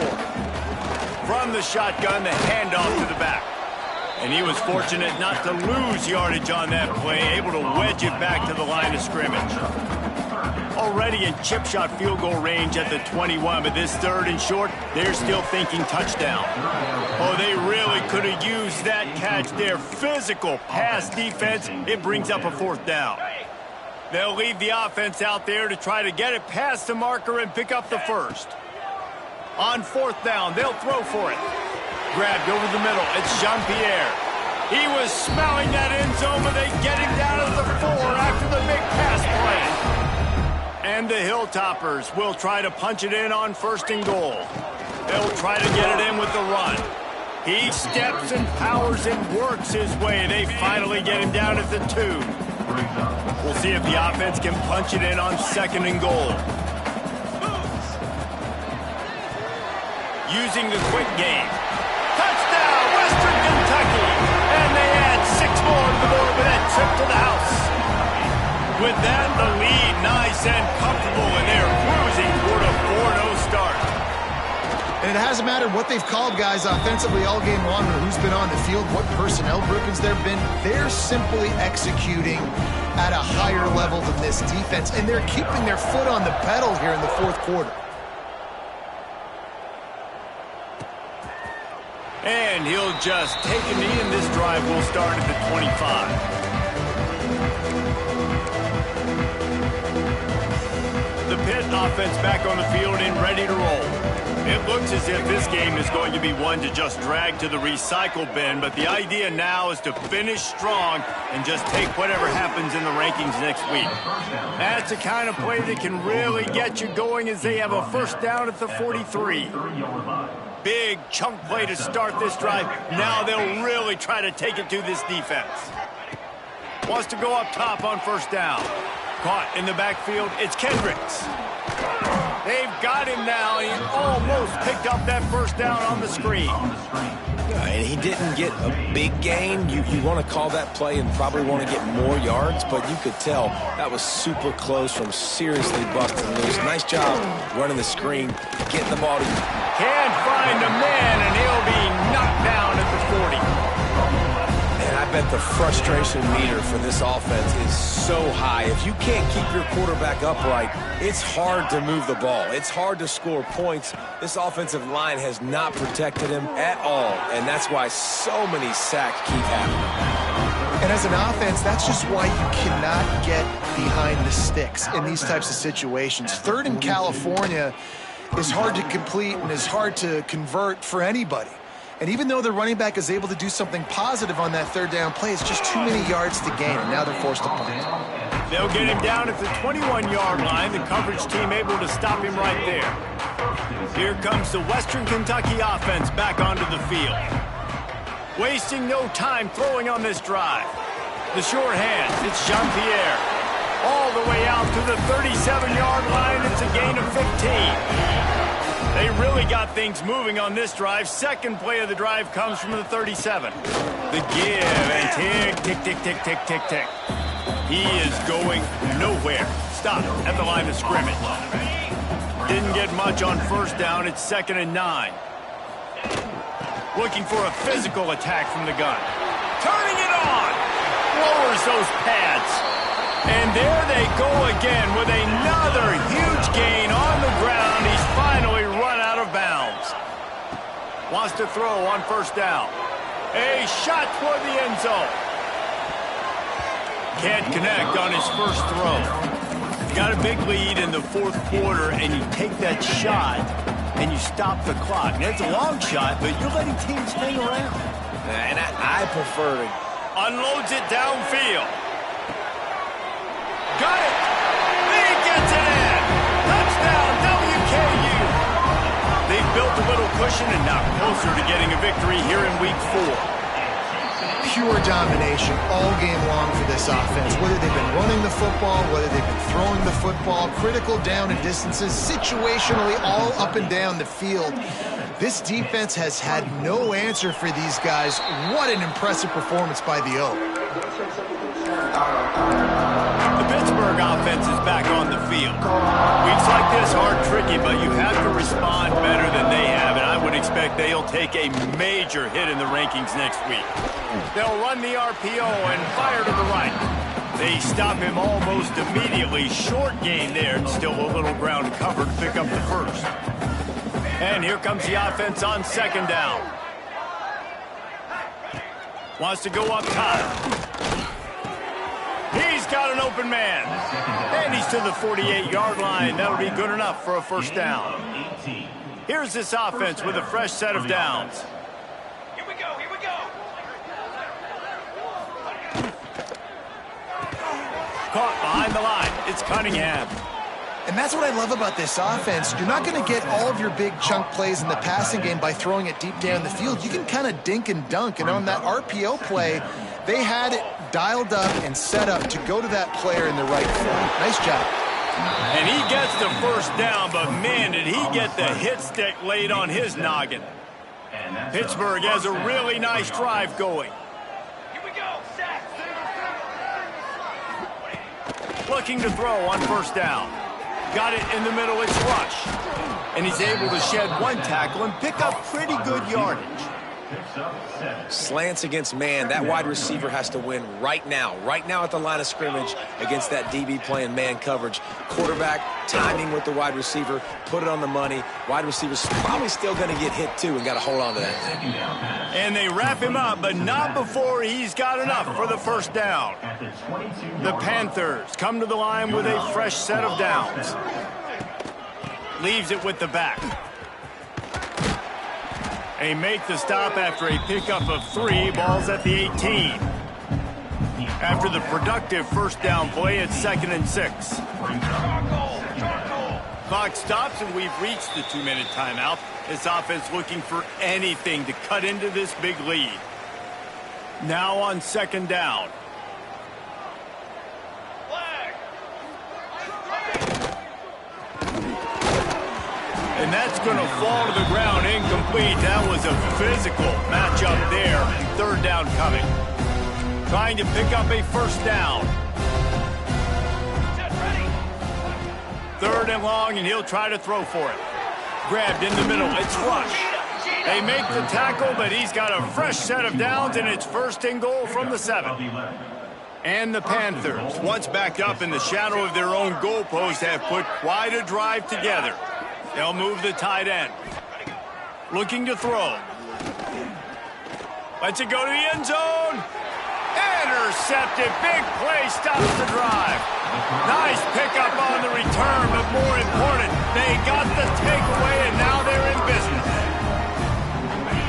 From the shotgun, the handoff to the back. And he was fortunate not to lose yardage on that play, able to wedge it back to the line of scrimmage. Already in chip shot field goal range at the 21, but this 3rd and short, they're still thinking touchdown. Oh, they really could have used that catch there. Physical pass defense, it brings up a 4th down. They'll leave the offense out there to try to get it past the marker and pick up the 1st. On 4th down, they'll throw for it. Grabbed over the middle. It's Jean-Pierre. He was smelling that end zone, but they get him down at the 4 after the big pass play. And the Hilltoppers will try to punch it in on 1st and goal. They'll try to get it in with the run. He steps and powers and works his way. They finally get him down at the 2. We'll see if the offense can punch it in on 2nd and goal. Using the quick game. Touchdown, Western Kentucky! And they add 6 more to the board with that trip to the house. With that, the lead nice and comfortable, and they're cruising toward a 4-0 start. And it hasn't mattered what they've called guys offensively all game long or who's been on the field, what personnel groupings there have been. They're simply executing at a higher level than this defense, and they're keeping their foot on the pedal here in the 4th quarter. And he'll just take a knee, and this drive will start at the 25. The Pitt offense back on the field and ready to roll. It looks as if this game is going to be one to just drag to the recycle bin, but the idea now is to finish strong and just take whatever happens in the rankings next week. That's the kind of play that can really get you going as they have a 1st down at the 43. Big chunk play to start this drive. Now they'll really try to take it to this defense. Wants to go up top on 1st down. Caught in the backfield, it's Kendricks. They've got him now. He almost picked up that 1st down on the screen. And he didn't get a big gain. You want to call that play and probably want to get more yards, but you could tell that was super close from seriously busting loose. Nice job running the screen, getting the ball to you. Can't find a man, and he'll be knocked down at the 40. And I bet the frustration meter for this offense is so high. If you can't keep your quarterback upright, it's hard to move the ball. It's hard to score points. This offensive line has not protected him at all, and that's why so many sacks keep happening. And as an offense, that's just why you cannot get behind the sticks in these types of situations. 3rd in California is hard to complete and is hard to convert for anybody. And even though the running back is able to do something positive on that 3rd down play, it's just too many yards to gain, and now they're forced to punt. They'll get him down at the 21-yard line. The coverage team able to stop him right there. Here comes the Western Kentucky offense back onto the field. Wasting no time throwing on this drive. The short hands, it's Jean-Pierre. All the way out to the 37-yard line. It's a gain of 15. They really got things moving on this drive. 2nd play of the drive comes from the 37. The give and tick, tick, tick, tick, tick, tick, tick. He is going nowhere. Stop at the line of scrimmage. Didn't get much on 1st down. It's 2nd and 9. Looking for a physical attack from the gun. Turning it on. Lowers those pads. And there they go again with another huge gain on the ground. He's finally run out of bounds. Wants to throw on 1st down. A shot toward the end zone. Can't connect on his first throw. You got a big lead in the fourth quarter, and you take that shot, and you stop the clock. Now, it's a long shot, but you're letting teams hang around. And I prefer to... Unloads it downfield. Got it. He gets it in. Touchdown, WKU. They've built a little cushion and now closer to getting a victory here in week 4. Pure domination all game long for this offense. Whether they've been running the football, whether they've been throwing the football, critical down and distances, situationally all up and down the field. This defense has had no answer for these guys. What an impressive performance by the O. The Pittsburgh offense is back on the field. Weeks like this are tricky, but you have to respond better than they have, and I would expect they'll take a major hit in the rankings next week. They'll run the RPO and fire to the right. They stop him almost immediately. Short gain there, and still a little ground cover to pick up the first. And here comes the offense on second down. Wants to go up top. He's got an open man. And he's to the 48-yard line. That'll be good enough for a first down. Here's this offense with a fresh set of downs. Here we go, here we go. Caught behind the line. It's Cunningham. And that's what I love about this offense. You're not going to get all of your big chunk plays in the passing game by throwing it deep down the field. You can kind of dink and dunk. And on that RPO play, they had it dialed up and set up to go to that player in the right form. Nice job. And he gets the first down, but man, did he get the hit stick laid on his noggin. Pittsburgh has a really nice drive going. Here we go, set. Looking to throw on first down. Got it in the middle, it's Rush. And he's able to shed one tackle and pick up pretty good yardage. Slants against man. That wide receiver has to win right now at the line of scrimmage against that DB playing man coverage. Quarterback timing with the wide receiver, put it on the money. Wide receiver's probably still going to get hit too and got to hold on to that. And they wrap him up, but not before he's got enough for the first down. The Panthers come to the line with a fresh set of downs. Leaves it with the back. They make the stop after a pickup of 3. Ball's at the 18. After the productive first down play, it's 2nd and 6. Clock stops, and we've reached the 2-minute timeout. This offense looking for anything to cut into this big lead. Now on second down. And that's going to fall to the ground incomplete. That was a physical matchup there. Third down coming. Trying to pick up a first down. Third and long, and he'll try to throw for it. Grabbed in the middle. It's Rush. They make the tackle, but he's got a fresh set of downs, and it's 1st and goal from the 7. And the Panthers, once backed up in the shadow of their own goalpost, have put quite a drive together. They'll move the tight end. Looking to throw. Lets it go to the end zone. Intercepted. Big play stops the drive. Nice pickup on the return, but more important, they got the takeaway, and now they're in business.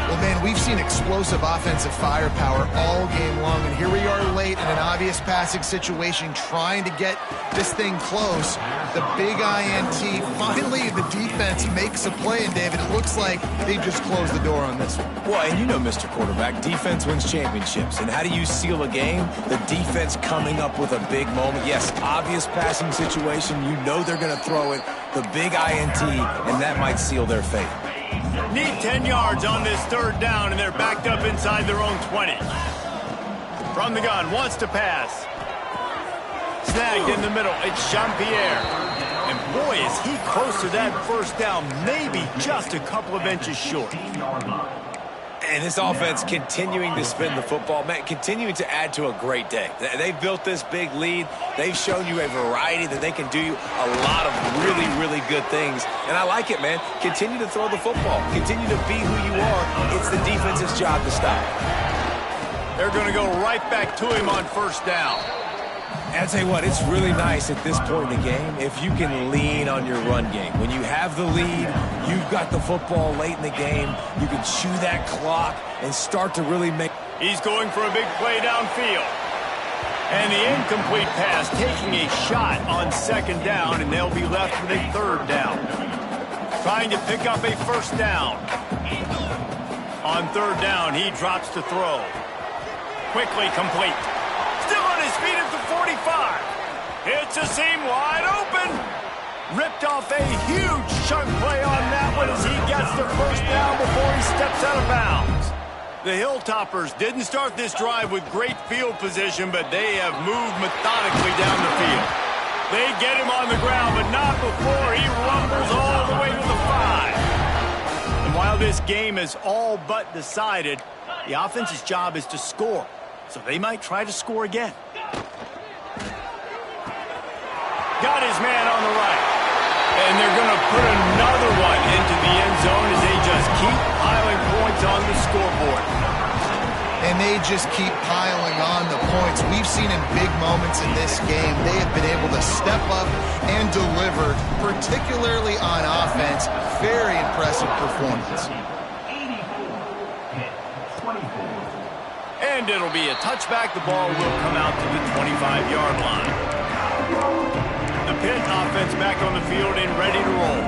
Well, man, we've seen explosive offensive firepower all game long, and here we are late in an obvious passing situation trying to get this thing close. The big INT, finally the defense makes a play, and David, it looks like they just closed the door on this one. Well, and you know, Mr. Quarterback, defense wins championships. And how do you seal a game? The defense coming up with a big moment. Yes, obvious passing situation. You know they're going to throw it. The big INT, and that might seal their fate. Need 10 yards on this third down, and they're backed up inside their own 20. From the gun, wants to pass. Snagged in the middle, it's Jean-Pierre. And boy, is he close to that first down, maybe just a couple of inches short. And this offense continuing to spin the football, man, continuing to add to a great day. They've built this big lead. They've shown you a variety that they can do a lot of really, really good things. And I like it, man. Continue to throw the football. Continue to be who you are. It's the defense's job to stop. They're going to go right back to him on first down. And I'll tell you what, it's really nice at this point in the game if you can lean on your run game. When you have the lead, you've got the football late in the game, you can chew that clock and start to really make... He's going for a big play downfield. And the incomplete pass taking a shot on second down, and they'll be left with a third down. Trying to pick up a first down. On third down, he drops to throw. Quickly complete. Still on his feet at the 45. Hits a seam wide open. Ripped off a huge chunk play on that one as he gets the first down before he steps out of bounds. The Hilltoppers didn't start this drive with great field position, but they have moved methodically down the field. They get him on the ground, but not before he rumbles all the way to the 5. And while this game is all but decided, the offense's job is to score. So they might try to score again. Got his man on the right. And they're going to put another one into the end zone as they just keep piling points on the scoreboard. And they just keep piling on the points. We've seen in big moments in this game, they have been able to step up and deliver, particularly on offense. Very impressive performance. And it'll be a touchback. The ball will come out to the 25-yard line. The Pitt offense back on the field and ready to roll.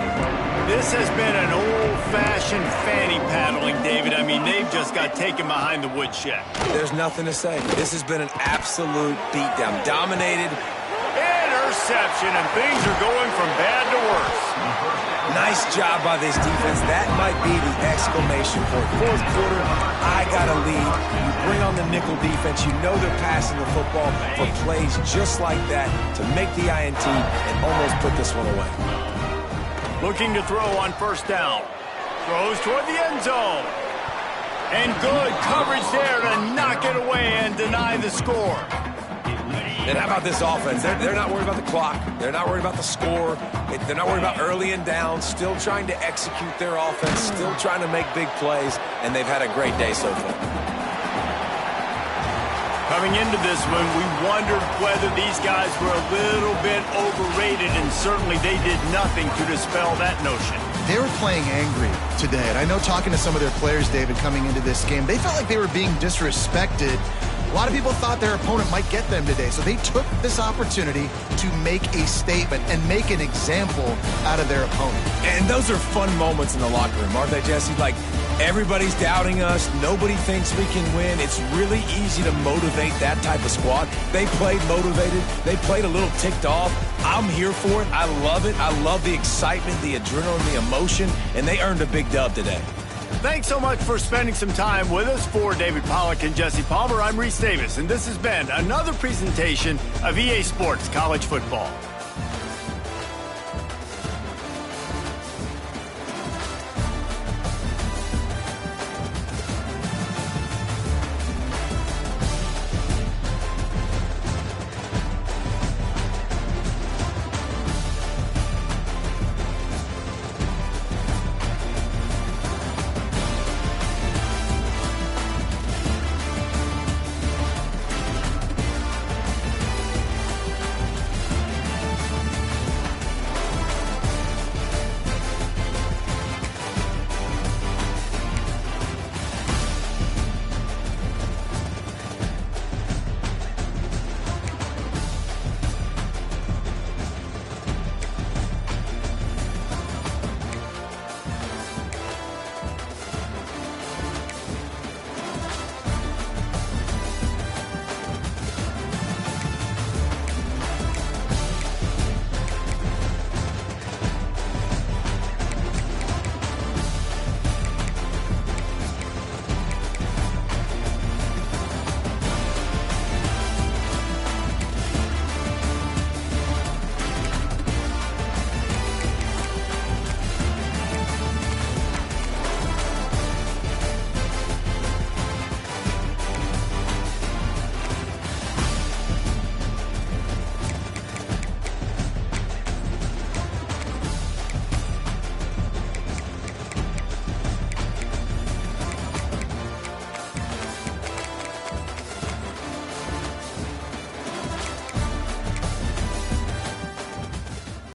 This has been an old-fashioned fanny paddling, David. I mean, they've just got taken behind the woodshed. There's nothing to say. This has been an absolute beatdown. Dominated. Interception, and things are going from bad to worse. Nice job by this defense. That might be the exclamation point. Fourth quarter, I got a lead. You bring on the nickel defense. You know they're passing the football for plays just like that to make the INT and almost put this one away. Looking to throw on first down. Throws toward the end zone. And good coverage there to knock it away and deny the score. And how about this offense? They're not worried about the clock. They're not worried about the score. They're not worried about early and down. Still trying to execute their offense. Still trying to make big plays. And they've had a great day so far. Coming into this one, we wondered whether these guys were a little bit overrated, and certainly they did nothing to dispel that notion. They were playing angry today, and I know talking to some of their players, David, coming into this game, they felt like they were being disrespected. A lot of people thought their opponent might get them today, so they took this opportunity to make a statement and make an example out of their opponent. And those are fun moments in the locker room, aren't they, Jesse? Like, everybody's doubting us. Nobody thinks we can win. It's really easy to motivate that type of squad. They played motivated. They played a little ticked off. I'm here for it. I love it. I love the excitement, the adrenaline, the emotion, and they earned a big dub today. Thanks so much for spending some time with us. For David Pollack and Jesse Palmer, I'm Reese Davis, and this has been another presentation of EA Sports College Football.